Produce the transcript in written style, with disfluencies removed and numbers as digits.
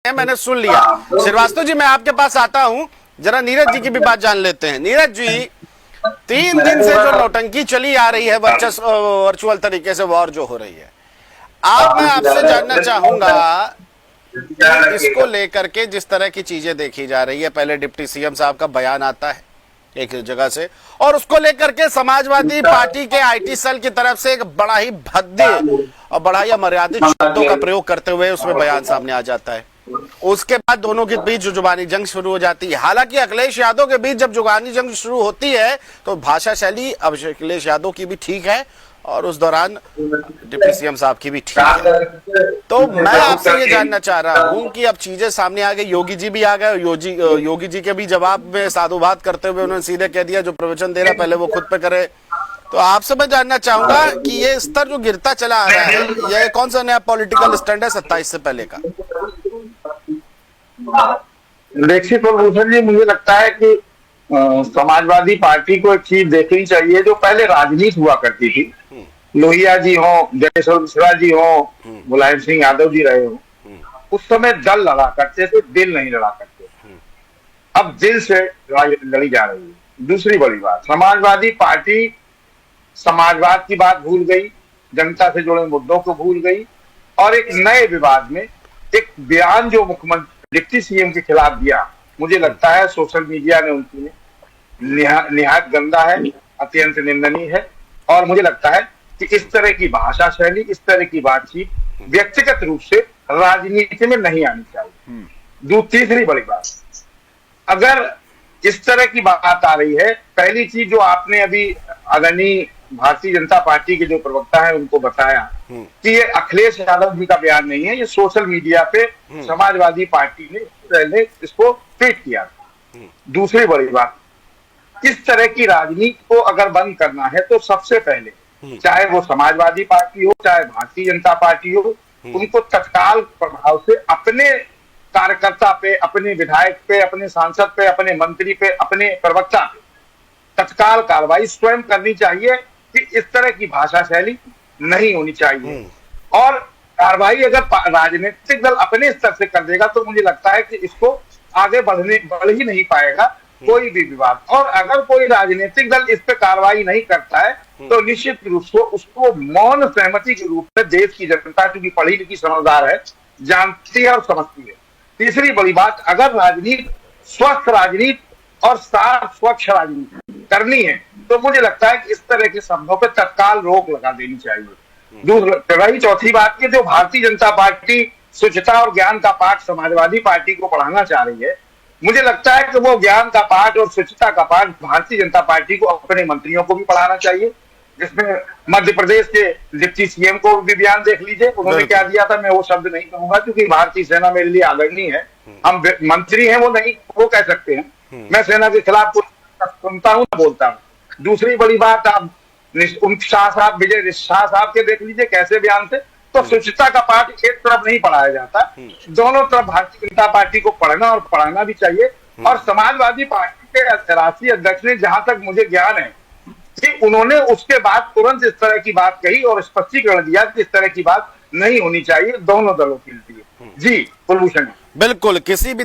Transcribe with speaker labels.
Speaker 1: मैंने सुन लिया। श्रीवास्तव जी, मैं आपके पास आता हूं, जरा नीरज जी की भी बात जान लेते हैं। नीरज जी, 3 दिन से जो नौटंकी चली आ रही है वर्चुअल तरीके से वॉर जो हो रही है, मैं आपसे जानना चाहूंगा कि इसको लेकर के जिस तरह की चीजें देखी जा रही है, पहले डिप्टी सीएम साहब का बयान आता है एक जगह से, और उसको लेकर के समाजवादी पार्टी के आईटी सेल की तरफ से एक बड़ा ही भद्दे और बड़ा ही अमर्यादित शब्दों का प्रयोग करते हुए उसमें बयान सामने आ जाता है। उसके बाद दोनों के बीच जुबानी जंग शुरू हो जाती है। हालांकि अखिलेश यादव के बीच जब जुबानी जंग शुरू होती है तो भाषा शैली अखिलेश यादव की भी ठीक है और उस दौरान डिप्टी सीएम साहब की भी ठीक है। तो मैं आपसे ये जानना चाह रहा हूं कि अब चीजें सामने आ गई, योगी जी भी आ गए, योगी जी के भी जवाब में साधुवाद करते हुए उन्होंने सीधे कह दिया जो प्रवचन दे रहा पहले वो खुद पे करे। तो आपसे मैं जानना चाहूंगा कि ये स्तर जो गिरता चला आ रहा है, ये कौन सा नया पॉलिटिकल स्टैंड है 27 से पहले का?
Speaker 2: देखिए कुलभूषण जी, मुझे लगता है कि समाजवादी पार्टी को एक चीज देखनी चाहिए जो पहले राजनीति हुआ करती थी। लोहिया जी हो, जगेश्वर मिश्रा जी हो, मुलायम सिंह यादव जी रहे हो, उस समय दल लड़ा करते थे, दिल नहीं लड़ा करते। अब दिल से लड़ी जा रही है। दूसरी बड़ी बात, समाजवादी पार्टी समाजवाद की बात भूल गई, जनता से जुड़े मुद्दों को भूल गई और एक नए विवाद में एक बयान जो मुख्यमंत्री डिप्टी सीएम के खिलाफ दिया, मुझे लगता है सोशल मीडिया ने उनकी निहायत गंदा है, अत्यंत निंदनीय है। और मुझे लगता है कि इस तरह की भाषा शैली, इस तरह की बातचीत व्यक्तिगत रूप से राजनीति में नहीं आनी चाहिए। तीसरी बड़ी बात, अगर इस तरह की बात आ रही है, पहली चीज जो आपने अभी आदरणीय भारतीय जनता पार्टी के जो प्रवक्ता है उनको बताया कि ये अखिलेश यादव जी का बयान नहीं है, ये सोशल मीडिया पे समाजवादी पार्टी ने पहले इसको ट्वीट किया था। दूसरी बड़ी बात, इस तरह की राजनीति को अगर बंद करना है तो सबसे पहले चाहे वो समाजवादी पार्टी हो चाहे भारतीय जनता पार्टी हो, उनको तत्काल प्रभाव से अपने कार्यकर्ता पे, अपने विधायक पे, अपने सांसद पे, अपने मंत्री पे, अपने प्रवक्ता पे तत्काल कार्रवाई स्वयं करनी चाहिए कि इस तरह की भाषा शैली नहीं होनी चाहिए। और कार्रवाई अगर राजनीतिक दल अपने स्तर से कर देगा तो मुझे लगता है कि इसको आगे बढ़ ही नहीं पाएगा कोई भी विवाद। और अगर कोई राजनीतिक दल इस पे कार्रवाई नहीं करता है तो निश्चित रूप से उसको मौन सहमति के रूप में देश की जनता, क्योंकि पढ़ी लिखी समझदार है, जानती है और समझती है। तीसरी बड़ी बात, अगर राजनीति स्वस्थ राजनीति और साफ स्वच्छ राजनीति करनी है तो मुझे लगता है कि इस तरह के शब्दों पर तत्काल रोक लगा देनी चाहिए। रही चौथी बात की, जो भारतीय जनता पार्टी स्वच्छता और ज्ञान का पाठ समाजवादी पार्टी को पढ़ाना चाह रही है, मुझे लगता है कि वो ज्ञान का पाठ और स्वच्छता का पाठ भारतीय जनता पार्टी को अपने मंत्रियों को भी पढ़ाना चाहिए। जिसमें मध्य प्रदेश के डिप्टी सीएम को भी बयान देख लीजिए, उन्होंने क्या दिया था। मैं वो शब्द नहीं कहूंगा क्योंकि भारतीय सेना मेरे लिए आदरणीय है, हम मंत्री हैं, वो नहीं वो कह सकते हैं। मैं सेना के खिलाफ सुनता हूँ, बोलता हूँ। दूसरी बड़ी बात, आप शाह साहब, विजय शाह साहब के देख लीजिए कैसे बयान थे। तो स्वच्छता का पाठ एक तरफ नहीं पढ़ाया जाता, दोनों तरफ भारतीय जनता पार्टी को पढ़ना और पढ़ाना भी चाहिए। और समाजवादी पार्टी के राष्ट्रीय अध्यक्ष ने, जहां तक मुझे ज्ञान है, कि उन्होंने उसके बाद तुरंत इस तरह की बात कही और स्पष्टीकरण दिया कि इस तरह की बात नहीं होनी चाहिए दोनों दलों के लिए। जी कुलभूषण,
Speaker 1: बिल्कुल किसी भी